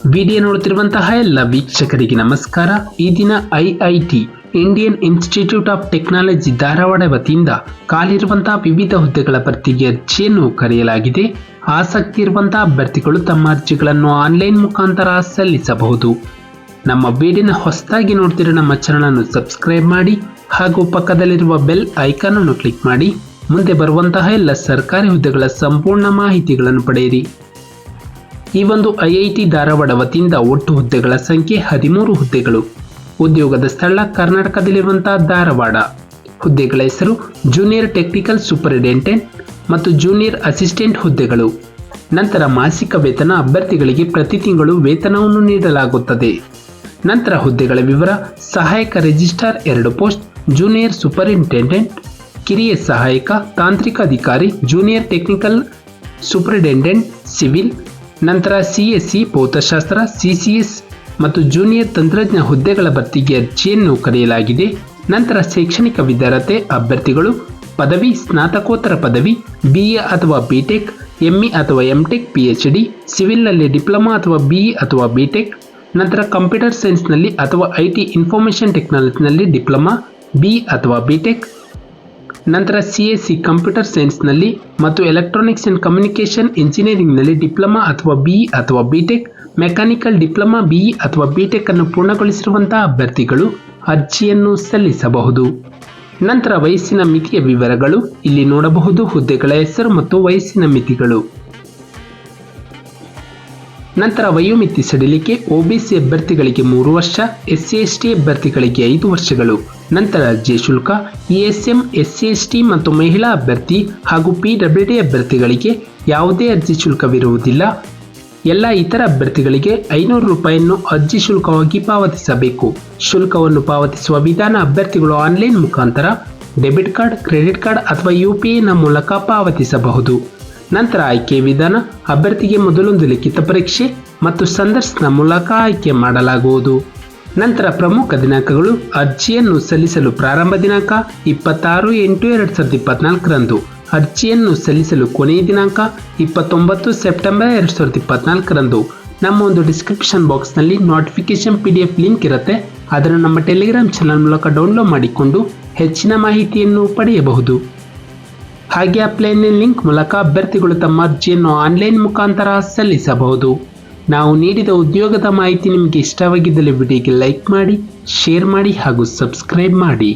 Video ನೋಡುತ್ತಿರುವಂತಹ ಎಲ್ಲ ವೀಕ್ಷಕರಿಗೆ ನಮಸ್ಕಾರ. ಈ ದಿನ IIT Indian institute of technology Dharwad ವತಿಯಿಂದ ಖಾಲಿರುವಂತಹ ವಿವಿಧ ಹುದ್ದೆಗಳ ಭರ್ತಿಗೆ ಅರ್ಜಿಯನ್ನು ಕರೆಯಲಾಗಿದೆ. ಆಸಕ್ತಿ ಇರುವಂತಹ ಅಭ್ಯರ್ಥಿಗಳು ತಮ್ಮ ಅರ್ಜಿಗಳನ್ನು ಆನ್ಲೈನ್ ಮುಖಾಂತರ ಸಲ್ಲಿಸಬಹುದು. ನಮ್ಮ ವಿಡಿಯೋನ ಹೊಸದಾಗಿ ನೋಡ್ತಿರೋ ನಮ್ಮ ಚಾನಲ್ ಅನ್ನು ಸಬ್ಸ್ಕ್ರೈಬ್ ಮಾಡಿ ಹಾಗೂ ಪಕ್ಕದಲ್ಲಿರುವ ಬೆಲ್ ಐಕಾನ್ ಅನ್ನು ಕ್ಲಿಕ್ ಮಾಡಿ ಮುಂದೆ ಬರುವಂತಹ ಎಲ್ಲ ಸರ್ಕಾರಿ ಹುದ್ದೆಗಳ ಸಂಪೂರ್ಣ ಮಾಹಿತಿಗಳನ್ನು ಪಡೆಯಿರಿ. ಈ ಒಂದು ಐಐಟಿ ಧಾರವಾಡ ವತಿಯಿಂದ ಒಟ್ಟು ಹುದ್ದೆಗಳ ಸಂಖ್ಯೆ 13 ಹುದ್ದೆಗಳು. ಉದ್ಯೋಗದ ಸ್ಥಳ ಕರ್ನಾಟಕದಲ್ಲಿರುವಂತಹ ಧಾರವಾಡ. ಹುದ್ದೆಗಳ ಹೆಸರು ಜೂನಿಯರ್ ಟೆಕ್ನಿಕಲ್ ಸೂಪರಿಂಟೆಂಡೆಂಟ್ ಮತ್ತು ಜೂನಿಯರ್ ಅಸಿಸ್ಟೆಂಟ್ ಹುದ್ದೆಗಳು. ನಂತರ ಮಾಸಿಕ ವೇತನ ಅಭ್ಯರ್ಥಿಗಳಿಗೆ ಪ್ರತಿ ತಿಂಗಳು ವೇತನವನ್ನು ನೀಡಲಾಗುತ್ತದೆ. ನಂತರ ಹುದ್ದೆಗಳ ವಿವರ: ಸಹಾಯಕ ರಿಜಿಸ್ಟ್ರಾರ್ 2 ಪೋಸ್ಟ್, ಜೂನಿಯರ್ ಸೂಪರಿಂಟೆಂಡೆಂಟ್, ಕಿರಿಯ ಸಹಾಯಕ ತಾಂತ್ರಿಕ ಅಧಿಕಾರಿ, ಜೂನಿಯರ್ ಟೆಕ್ನಿಕಲ್ ಸೂಪರಿಂಟೆಂಡೆಂಟ್ ಸಿವಿಲ್. ನಂತರ ಸಿಎಸ್ಸಿ ಭೌತಶಾಸ್ತ್ರ, ಸಿಸಿಎಸ್ ಮತ್ತು ಜೂನಿಯರ್ ತಂತ್ರಜ್ಞ ಹುದ್ದೆಗಳ ಭರ್ತಿಗೆ ಅರ್ಜಿಯನ್ನು ಕರೆಯಲಾಗಿದೆ. ನಂತರ ಶೈಕ್ಷಣಿಕ ವಿದ್ಯಾರ್ಹತೆ: ಅಭ್ಯರ್ಥಿಗಳು ಪದವಿ, ಸ್ನಾತಕೋತ್ತರ ಪದವಿ, BA ಅಥವಾ ಬಿಟೆಕ್, ME ಅಥವಾ MTech, PhD, ಸಿವಿಲ್ನಲ್ಲಿ ಡಿಪ್ಲೊಮಾ ಅಥವಾ BE ಅಥವಾ ಬಿಟೆಕ್. ನಂತರ ಕಂಪ್ಯೂಟರ್ ಸೈನ್ಸ್ನಲ್ಲಿ ಅಥವಾ IT ಇನ್ಫಾರ್ಮೇಷನ್ ಟೆಕ್ನಾಲಜಿನಲ್ಲಿ ಡಿಪ್ಲೊಮಾ, BE ಅಥವಾ ಬಿಟೆಕ್. ನಂತರ CSE ಕಂಪ್ಯೂಟರ್ ಸೈನ್ಸ್ನಲ್ಲಿ ಮತ್ತು ಎಲೆಕ್ಟ್ರಾನಿಕ್ಸ್ ಆ್ಯಂಡ್ ಕಮ್ಯುನಿಕೇಷನ್ ಇಂಜಿನಿಯರಿಂಗ್ನಲ್ಲಿ ಡಿಪ್ಲೊಮಾ ಅಥವಾ BE ಅಥವಾ ಬಿಟೆಕ್. ಮೆಕ್ಯಾನಿಕಲ್ ಡಿಪ್ಲೊಮಾ, BE ಅಥವಾ ಬಿಟೆಕ್ ಅನ್ನು ಪೂರ್ಣಗೊಳಿಸಿರುವಂತಹ ಅಭ್ಯರ್ಥಿಗಳು ಅರ್ಜಿಯನ್ನು ಸಲ್ಲಿಸಬಹುದು. ನಂತರ ವಯಸ್ಸಿನ ಮಿತಿಯ ವಿವರಗಳು ಇಲ್ಲಿ ನೋಡಬಹುದು. ಹುದ್ದೆಗಳ ಹೆಸರು ಮತ್ತು ವಯಸ್ಸಿನ ಮಿತಿಗಳು. ನಂತರ ವಯೋಮಿತಿ ಸಡಿಲಿಕೆ: OBC ಅಭ್ಯರ್ಥಿಗಳಿಗೆ 3 ವರ್ಷ, SC/ST ಅಭ್ಯರ್ಥಿಗಳಿಗೆ 5 ವರ್ಷಗಳು. ನಂತರ ಅರ್ಜಿ ಶುಲ್ಕ: ESM, SC/ST ಮತ್ತು ಮಹಿಳಾ ಅಭ್ಯರ್ಥಿ ಹಾಗೂ PWD ಅಭ್ಯರ್ಥಿಗಳಿಗೆ ಯಾವುದೇ ಅರ್ಜಿ ಶುಲ್ಕವಿರುವುದಿಲ್ಲ. ಎಲ್ಲ ಇತರ ಅಭ್ಯರ್ಥಿಗಳಿಗೆ 500 ರೂಪಾಯಿಯನ್ನು ಅರ್ಜಿ ಶುಲ್ಕವಾಗಿ ಪಾವತಿಸಬೇಕು. ಶುಲ್ಕವನ್ನು ಪಾವತಿಸುವ ವಿಧಾನ: ಅಭ್ಯರ್ಥಿಗಳು ಆನ್ಲೈನ್ ಮುಖಾಂತರ ಡೆಬಿಟ್ ಕಾರ್ಡ್, ಕ್ರೆಡಿಟ್ ಕಾರ್ಡ್ ಅಥವಾ UPI ಮೂಲಕ ಪಾವತಿಸಬಹುದು. ನಂತರ ಆಯ್ಕೆ ವಿಧಾನ: ಅಭ್ಯರ್ಥಿಗೆ ಮೊದಲೊಂದು ಲಿಖಿತ ಪರೀಕ್ಷೆ ಮತ್ತು ಸಂದರ್ಶನ ಮೂಲಕ ಆಯ್ಕೆ ಮಾಡಲಾಗುವುದು. ನಂತರ ಪ್ರಮುಖ ದಿನಾಂಕಗಳು: ಅರ್ಜಿಯನ್ನು ಸಲ್ಲಿಸಲು ಪ್ರಾರಂಭ ದಿನಾಂಕ 26/8/2024 ರಂದು. ಅರ್ಜಿಯನ್ನು ಸಲ್ಲಿಸಲು ಕೊನೆಯ ದಿನಾಂಕ 29 ಸೆಪ್ಟೆಂಬರ್ 2024 ರಂದು. ನಮ್ಮ ಒಂದು ಡಿಸ್ಕ್ರಿಪ್ಷನ್ ಬಾಕ್ಸ್ನಲ್ಲಿ ನೋಟಿಫಿಕೇಶನ್ PDF ಲಿಂಕ್ ಇರುತ್ತೆ. ಅದನ್ನು ನಮ್ಮ ಟೆಲಿಗ್ರಾಮ್ ಚಾನಲ್ ಮೂಲಕ ಡೌನ್ಲೋಡ್ ಮಾಡಿಕೊಂಡು ಹೆಚ್ಚಿನ ಮಾಹಿತಿಯನ್ನು ಪಡೆಯಬಹುದು. ಹಾಗೆ ಅಪ್ಲೈನ ಲಿಂಕ್ ಮೂಲಕ ಅಭ್ಯರ್ಥಿಗಳು ತಮ್ಮ ಅರ್ಜಿಯನ್ನು ಆನ್ಲೈನ್ ಮುಖಾಂತರ ಸಲ್ಲಿಸಬಹುದು. ನಾವು ನೀಡಿದ ಉದ್ಯೋಗದ ಮಾಹಿತಿ ನಿಮಗೆ ಇಷ್ಟವಾಗಿದ್ದಲ್ಲಿ ವಿಡಿಯೋಗೆ ಲೈಕ್ ಮಾಡಿ, ಶೇರ್ ಮಾಡಿ ಹಾಗೂ ಸಬ್ಸ್ಕ್ರೈಬ್ ಮಾಡಿ.